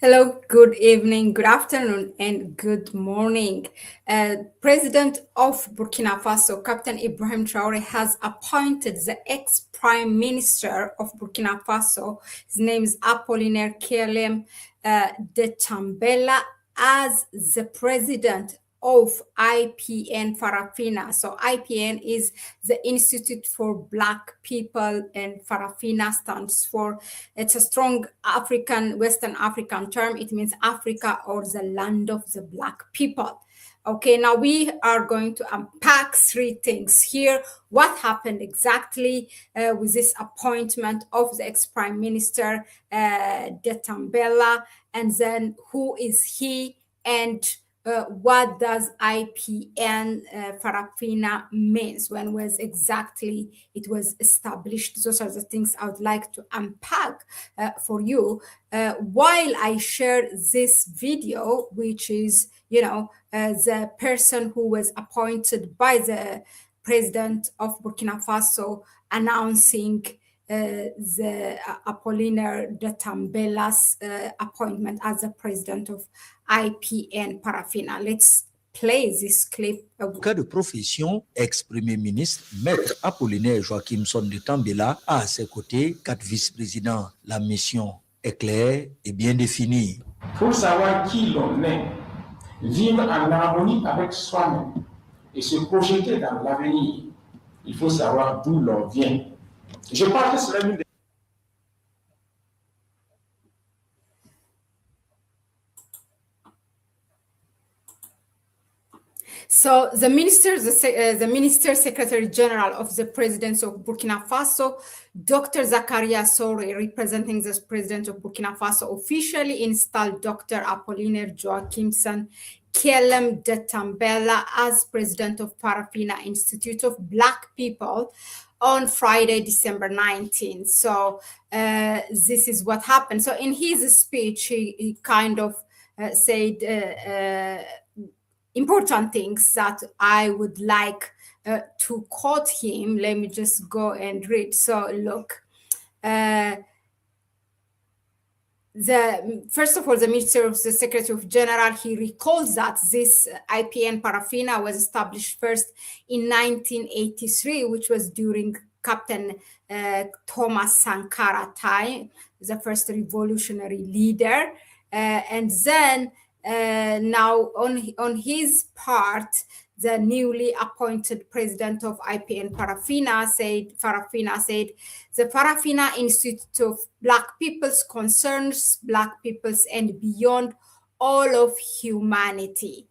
Hello, good evening, good afternoon, and good morning. President of Burkina Faso, Captain Ibrahim Traore, has appointed the ex-prime minister of Burkina Faso. His name is Apollinaire Kelem de Tambela as the president of IPN Farafina. So IPN is the Institute for Black People, and Farafina stands for, it's a strong Western African term. It means Africa or the land of the Black people. Okay, now we are going to unpack three things here. What happened exactly with this appointment of the ex-prime minister, De Tambela, and then who is he, and what does IPN Farafina means, when was exactly it was established. Those are the things I would like to unpack for you while I share this video, which is, the person who was appointed by the president of Burkina Faso announcing the Apollinaire de Tambela's appointment as the president of IPN Farafina. Let's play this clip. Cas de profession, ex-premier ministre, maître Apollinaire Joachimson de Tambela a à ses côtés 4 vice-présidents. La mission est claire et bien définie. Pour savoir qui l'on est, vivre en harmonie avec soi-même et se projeter dans l'avenir, il faut savoir d'où l'on vient. Je pense que c'est l'une des... So the Minister Secretary General of the President of Burkina Faso, Dr. Zakaria Sore, representing the President of Burkina Faso, officially installed Dr. Apollinaire Joachimson Kelem de Tambela as President of Farafina Institute of Black People on Friday, December 19th. So this is what happened. So in his speech, he kind of said important things that I would like to quote him. Let me just go and read. So look, first of all, the Minister of the Secretary General, he recalls that this IPN Farafina was established first in 1983, which was during Captain Thomas Sankara time, the first revolutionary leader. And then now on his part, the newly appointed president of IPN Farafina said the Farafina Institute of Black People's concerns Black peoples and beyond all of humanity.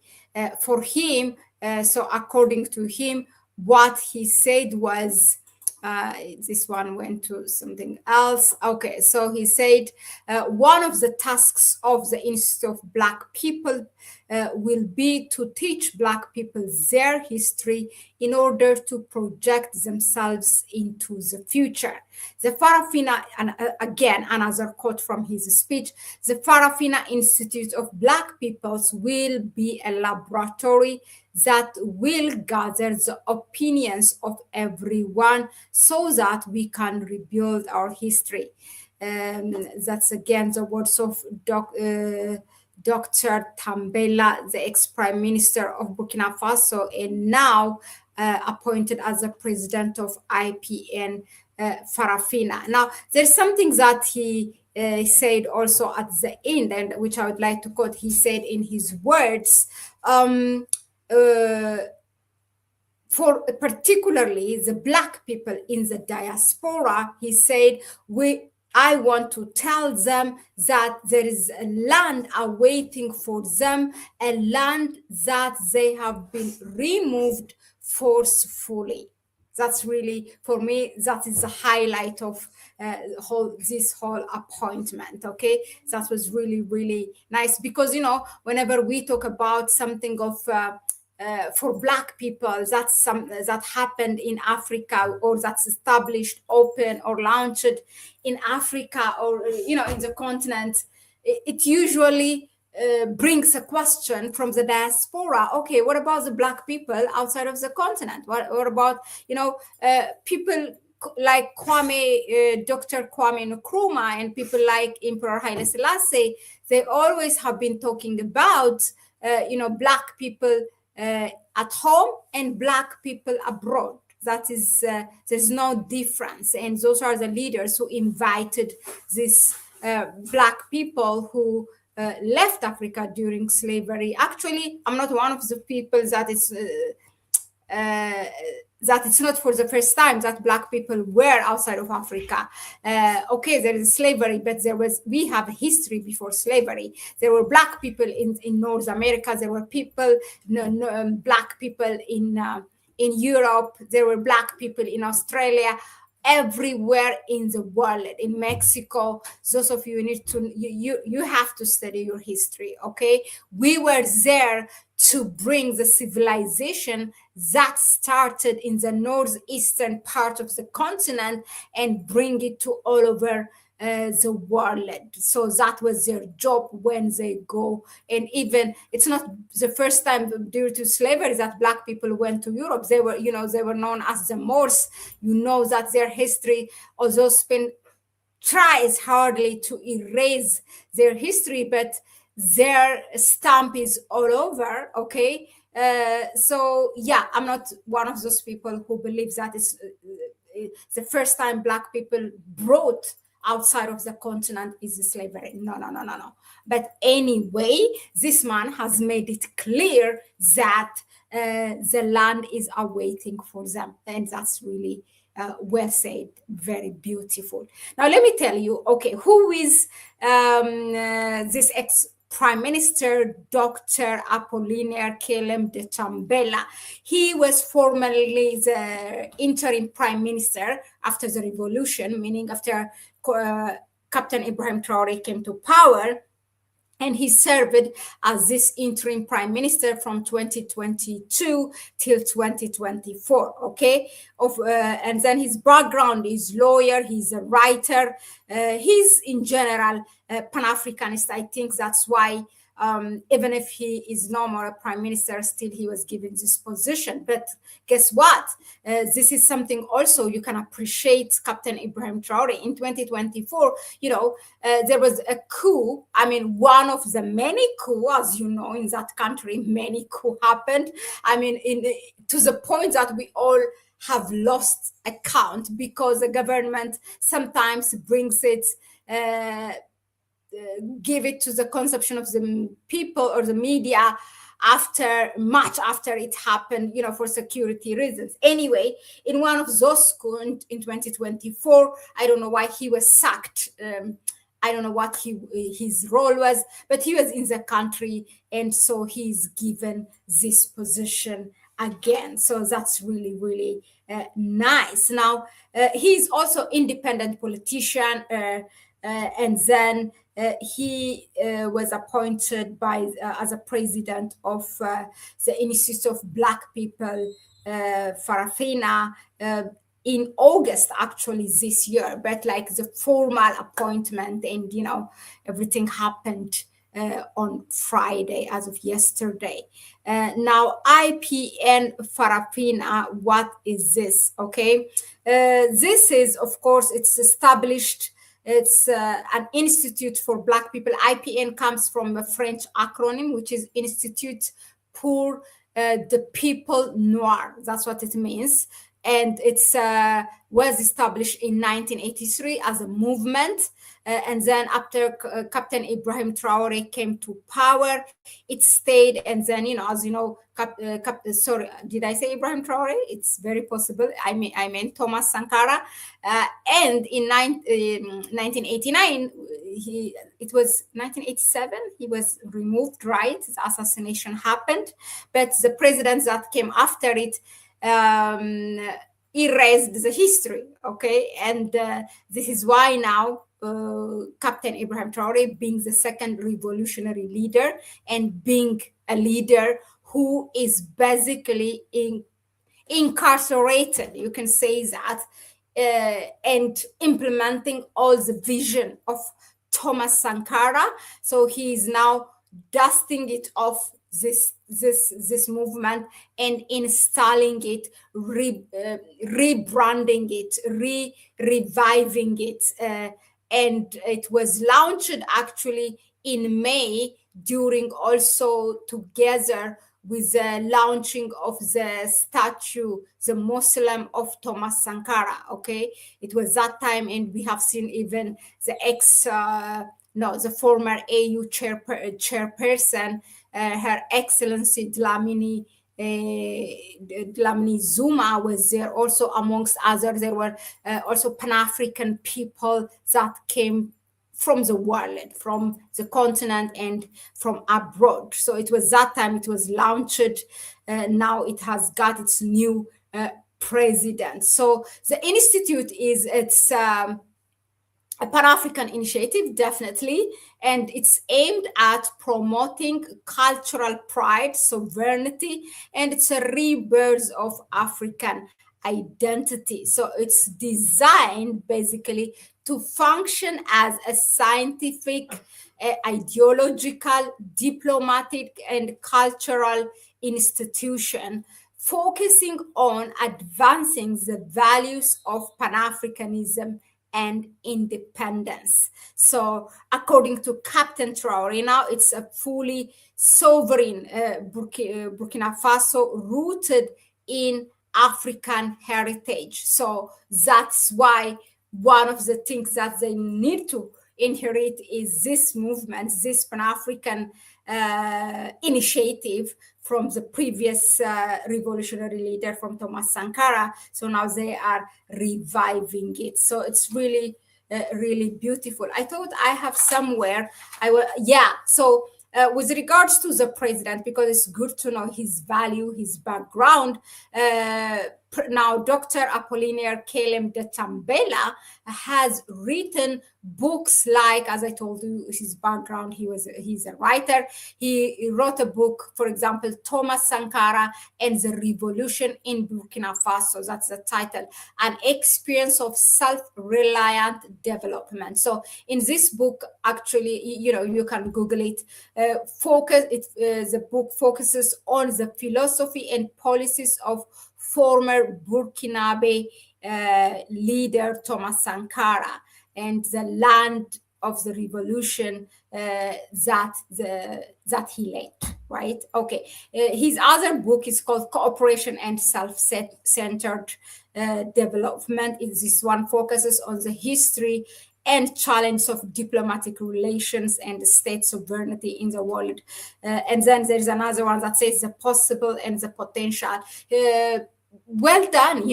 For him, so according to him, what he said was, this one went to something else. Okay, so he said one of the tasks of the Institute of Black People will be to teach Black people their history in order to project themselves into the future. The Farafina, and again, another quote from his speech, the Farafina Institute of Black Peoples will be a laboratory that will gather the opinions of everyone so that we can rebuild our history. That's again the words of Dr. Tambela, the ex-prime minister of Burkina Faso, and now appointed as the president of IPN Farafina. Now, there's something that he said also at the end, and which I would like to quote. He said in his words, for particularly the Black people in the diaspora, he said, I want to tell them that there is a land awaiting for them, a land that they have been removed forcefully. That's really, for me, that is the highlight of this whole appointment. Okay, that was really, really nice, because whenever we talk about something of for Black people, that happened in Africa, or that's established, open, or launched in Africa, or in the continent, it usually brings a question from the diaspora. Okay, what about the Black people outside of the continent? What about people like Dr. Kwame Nkrumah and people like Emperor Haile Selassie, they always have been talking about, Black people at home and Black people abroad. That is, there's no difference. And those are the leaders who invited these Black people who left Africa during slavery. Actually, I'm not one of the people that is that it's not for the first time that Black people were outside of Africa. Okay, there is slavery, but we have a history before slavery. There were Black people in North America. There were Black people in Europe. There were Black people in Australia. Everywhere in the world, in Mexico. Those of you need to you have to study your history. Okay, we were there to bring the civilization that started in the northeastern part of the continent and bring it to all over the world. So that was their job when they go. And even it's not the first time due to slavery that Black people went to Europe. They were, they were known as the Moors. That their history, although Spain tries hardly to erase their history, but their stamp is all over. Okay. So yeah, I'm not one of those people who believes that it's the first time Black people brought outside of the continent is slavery. No. But anyway, this man has made it clear that the land is awaiting for them. And that's really well said, very beautiful. Now, let me tell you, okay, who is this Prime Minister Dr. Apollinaire Kelem de Tambela? He was formerly the interim Prime Minister after the revolution, meaning after Captain Ibrahim Traore came to power. And he served as this interim prime minister from 2022 till 2024. Okay, and then his background is lawyer. He's a writer. He's in general Pan-Africanist. I think that's why even if he is no more a prime minister, still he was given this position. But guess what? This is something also you can appreciate Captain Ibrahim Traore. In 2024, there was a coup. I mean, one of the many coups, as you know, in that country, many coups happened. I mean, to the point that we all have lost account because the government sometimes brings it give it to the consumption of the people or the media much after it happened, for security reasons. Anyway, in one of those coups in 2024, I don't know why he was sacked. I don't know what his role was, but he was in the country, and so he's given this position again. So that's really, really nice. Now, he's also independent politician, and then he was appointed as a president of the Institute of Black People, Farafina, in August, actually, this year. But like the formal appointment and, everything happened on Friday, as of yesterday. Now, IPN Farafina, what is this? Okay. This is, of course, it's established. It's an institute for Black people. IPN comes from a French acronym, which is Institut pour the People Noir. That's what it means. And it's was established in 1983 as a movement. And then after Captain Ibrahim Traore came to power, it stayed. And then, as you know, sorry, did I say Ibrahim Traore? It's very possible. I meant Thomas Sankara. And in 1989, it was 1987, he was removed, right? His assassination happened. But the presidents that came after it erased the history, okay? And this is why now Captain Ibrahim Traore, being the second revolutionary leader and being a leader who is basically incarcerated, you can say that, and implementing all the vision of Thomas Sankara. So he is now dusting it off this movement and installing it, rebranding it, reviving it, and it was launched actually in May, during also together with the launching of the statue, the Muslim of Thomas Sankara. Okay, it was that time, and we have seen even the the former AU chairperson, Her Excellency Dlamini Zuma was there also, amongst others. There were also Pan-African people that came from the world, from the continent and from abroad. So it was that time it was launched. Now it has got its new president. So the institute it's a Pan-African initiative, definitely, and it's aimed at promoting cultural pride, sovereignty, and it's a rebirth of African identity. So it's designed basically to function as a scientific, ideological, diplomatic, and cultural institution, focusing on advancing the values of Pan-Africanism and independence. So, according to Captain Traore, now it's a fully sovereign Burkina Faso, rooted in African heritage. So that's why one of the things that they need to inherit is this movement, this Pan-African initiative from the previous revolutionary leader, from Thomas Sankara. So now they are reviving it. So it's really, really beautiful. I thought I have somewhere, So with regards to the president, because it's good to know his value, his background, now Dr. Apollinaire Kelem de Tambela has written books like, as I told you, his background, he's a writer. He wrote a book, for example, Thomas Sankara and the Revolution in Burkina Faso. That's the title, An Experience of Self-Reliant Development. So in this book, actually, you can Google it. The book focuses on the philosophy and policies of former Burkinabe leader Thomas Sankara and the land of the revolution that he led, right? Okay. His other book is called Cooperation and Self-Centered Development. This one focuses on the history and challenge of diplomatic relations and state sovereignty in the world. And then there's another one that says the possible and the potential. Well done,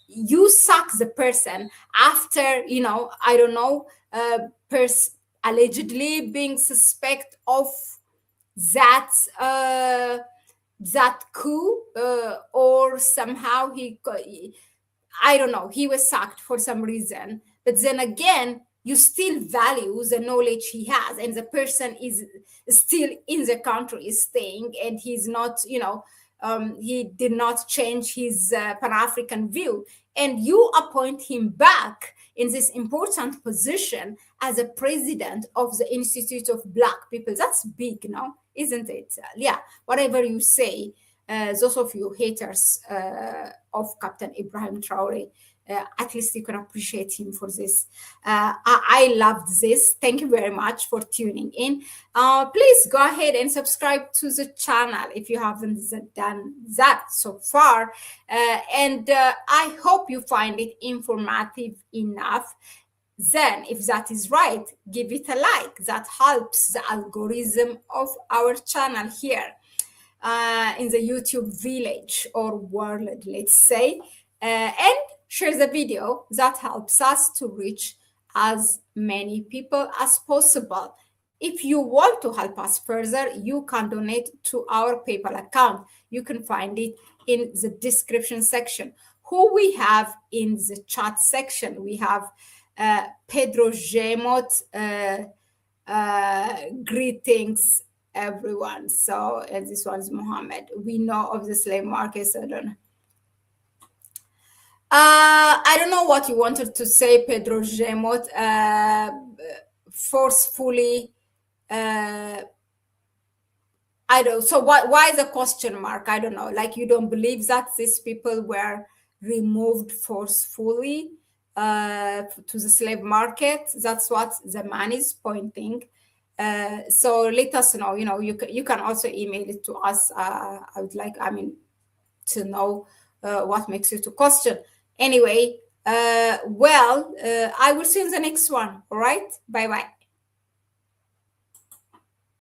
you sack the person after, I don't know, allegedly being suspect of that coup, or somehow I don't know, he was sacked for some reason. But then again, you still value the knowledge he has, and the person is still in the country, is staying, and he's not, he did not change his Pan-African view. And you appoint him back in this important position as a president of the Institute of Black People. That's big, isn't it? Yeah, whatever you say, those of you haters of Captain Ibrahim Traore, at least you can appreciate him for this. I loved this. Thank you very much for tuning in. Please go ahead and subscribe to the channel if you haven't done that so far. And I hope you find it informative enough. Then, if that is right, give it a like. That helps the algorithm of our channel here in the YouTube village or world, let's say. And share the video. That helps us to reach as many people as possible. If you want to help us further, you can donate to our PayPal account. You can find it in the description section. Who we have in the chat section? We have Pedro Gemot. Greetings, everyone. So this one's Mohammed. We know of the slave market, so I don't know what you wanted to say, Pedro Gemot. Forcefully I don't. So why the question mark? I don't know. Like you don't believe that these people were removed forcefully to the slave market. That's what the man is pointing. So let us know. You can also email it to us. I would like. I mean, to know what makes you to question. Anyway, I will see you in the next one. All right. Bye bye.